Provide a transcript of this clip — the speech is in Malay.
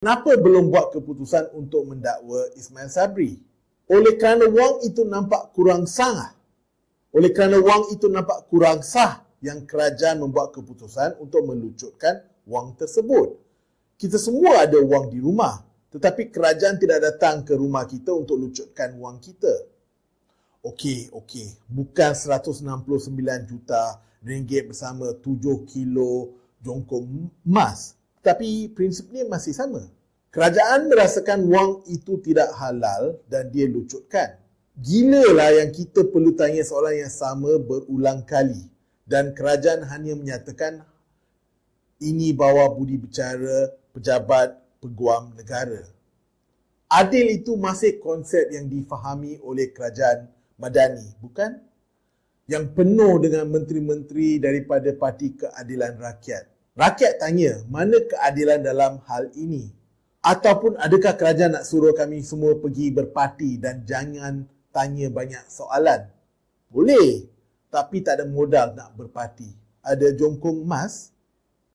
Kenapa belum buat keputusan untuk mendakwa Ismail Sabri? Oleh kerana wang itu nampak kurang sah. Oleh kerana wang itu nampak kurang sah yang kerajaan membuat keputusan untuk melucutkan wang tersebut. Kita semua ada wang di rumah, tetapi kerajaan tidak datang ke rumah kita untuk lucutkan wang kita. Okey. Bukan 169 juta ringgit bersama 7 kilo jongkong emas. Tapi prinsipnya masih sama. Kerajaan merasakan wang itu tidak halal dan dia lucutkan. Gilalah yang kita perlu tanya soalan yang sama berulang kali. Dan kerajaan hanya menyatakan ini bawah budi bicara pejabat peguam negara. Adil itu masih konsep yang difahami oleh kerajaan Madani, bukan? Yang penuh dengan menteri-menteri daripada Parti Keadilan Rakyat. Rakyat tanya, mana keadilan dalam hal ini? Ataupun adakah kerajaan nak suruh kami semua pergi berparti dan jangan tanya banyak soalan? Boleh, tapi tak ada modal nak berparti. Ada jongkong emas?